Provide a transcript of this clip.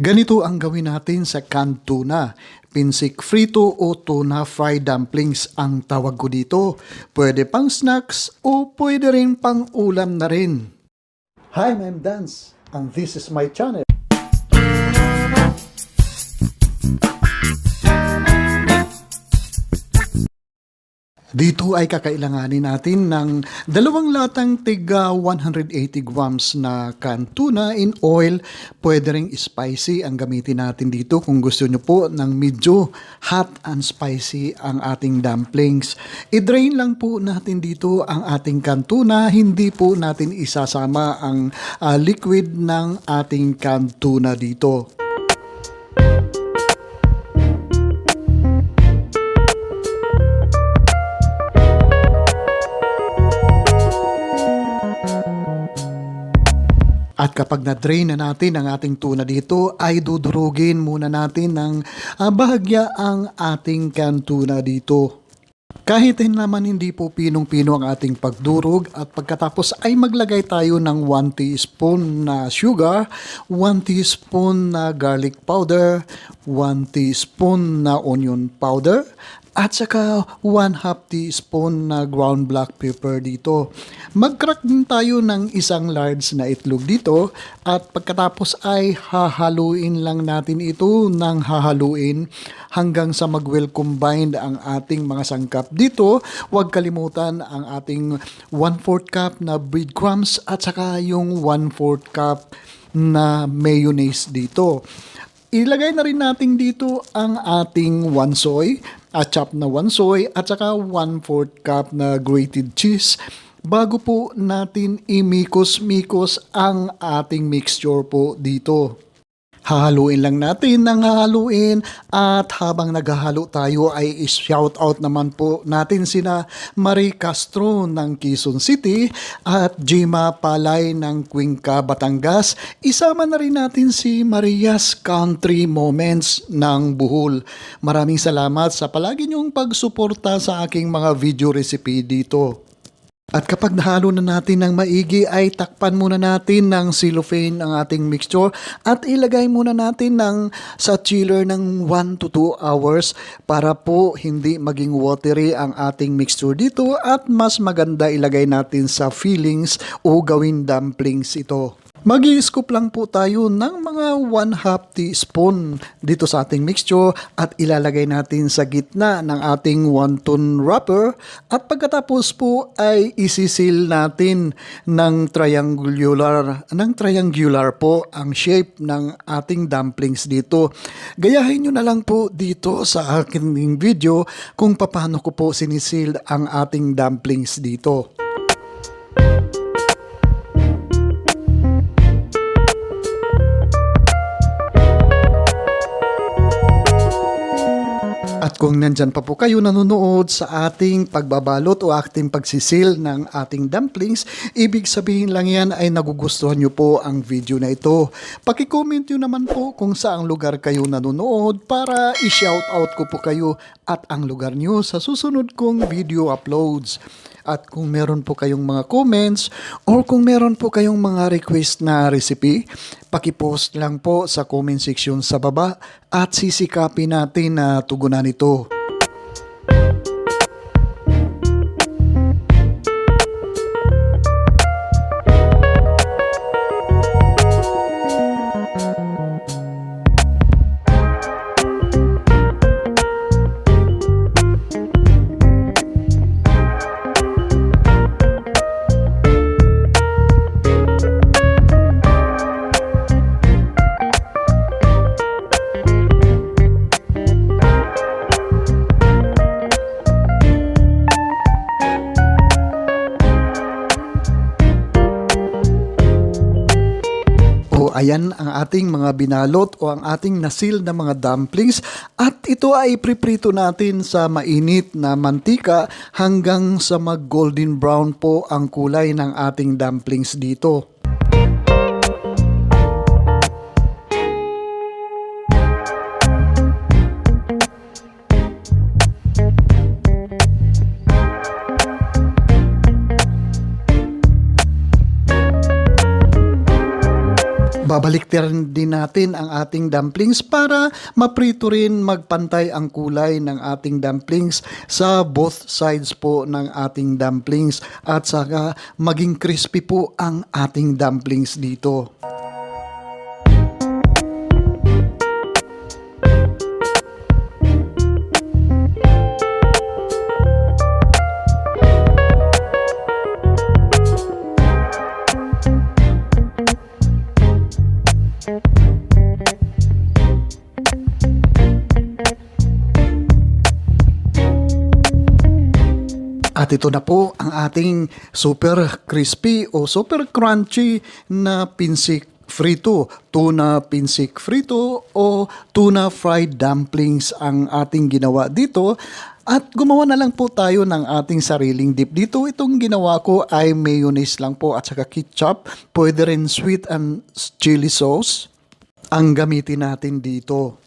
Ganito ang gawin natin sa canned tuna. Pinsik frito o tuna fried dumplings ang tawag ko dito. Pwede pang snacks o pwede rin pang ulam na rin. Hi, I'm Dance and this is my channel. Dito ay kakailanganin natin ng 2 latang tiga 180 grams na canned tuna in oil. Pwede ring spicy ang gamitin natin dito kung gusto nyo po ng medyo hot and spicy ang ating dumplings. I-drain lang po natin dito ang ating canned tuna. Hindi po natin isasama ang liquid ng ating canned tuna dito. At kapag na-drain na natin ang ating tuna dito, ay dudurugin muna natin ng bahagya ang ating canned tuna dito. Kahit naman hindi po pinong-pino ang ating pagdurog at pagkatapos ay maglagay tayo ng 1 teaspoon na sugar, 1 teaspoon na garlic powder, 1 teaspoon na onion powder, at saka 1/2 teaspoon na ground black pepper dito. Mag-crack din tayo ng isang large na itlog dito at pagkatapos ay hahaluin lang natin ito ng hahaluin hanggang sa mag-well combined ang ating mga sangkap dito. Huwag kalimutan ang ating 1/4 cup na breadcrumbs at saka yung 1/4 cup na mayonnaise dito. Ilagay na rin natin dito ang ating 1 soy, chop na 1 soy at saka 1/4 cup na grated cheese bago po natin imikos-mikos ang ating mixture po dito. Hahaluin lang natin ng hahaluin at habang naghahalo tayo ay shout out naman po natin sina Marie Castro ng Quezon City at Jima Palay ng Cuenca, Batangas. Isama na rin natin si Maria's Country Moments ng Bohol. Maraming salamat sa palagi niyong pagsuporta sa aking mga video recipe dito. At kapag nahalo na natin ng maigi ay takpan muna natin ng cellophane ang ating mixture at ilagay muna natin sa chiller ng 1 to 2 hours para po hindi maging watery ang ating mixture dito at mas maganda ilagay natin sa fillings o gawin dumplings ito. Mag-i-scoop lang po tayo ng mga 1/2 teaspoon dito sa ating mixture at ilalagay natin sa gitna ng ating wonton wrapper at pagkatapos po ay isisil natin ng triangular po ang shape ng ating dumplings dito. Gayahin nyo na lang po dito sa aking video kung paano ko po sinisil ang ating dumplings dito. At kung nandyan pa po kayo nanonood sa ating pagbabalot o ating pagsisil ng ating dumplings, ibig sabihin lang yan ay nagugustuhan nyo po ang video na ito. Paki-comment nyo naman po kung saang lugar kayo nanonood para i-shoutout ko po kayo at ang lugar nyo sa susunod kong video uploads. At kung meron po kayong mga comments or kung meron po kayong mga request na recipe, paki-post lang po sa comment section sa baba at sisikapin natin na tugunan ito. Ayan ang ating mga binalot o ang ating nasil na mga dumplings at ito ay priprito natin sa mainit na mantika hanggang sa mag golden brown po ang kulay ng ating dumplings dito. Babaliktarin din natin ang ating dumplings para maprito rin magpantay ang kulay ng ating dumplings sa both sides po ng ating dumplings at saka maging crispy po ang ating dumplings dito. At ito na po ang ating super crispy o super crunchy na pinsik frito, tuna pinsik frito o tuna fried dumplings ang ating ginawa dito. At gumawa na lang po tayo ng ating sariling dip dito. Itong ginawa ko ay mayonnaise lang po at saka ketchup. Pwede rin sweet and chili sauce ang gamitin natin dito.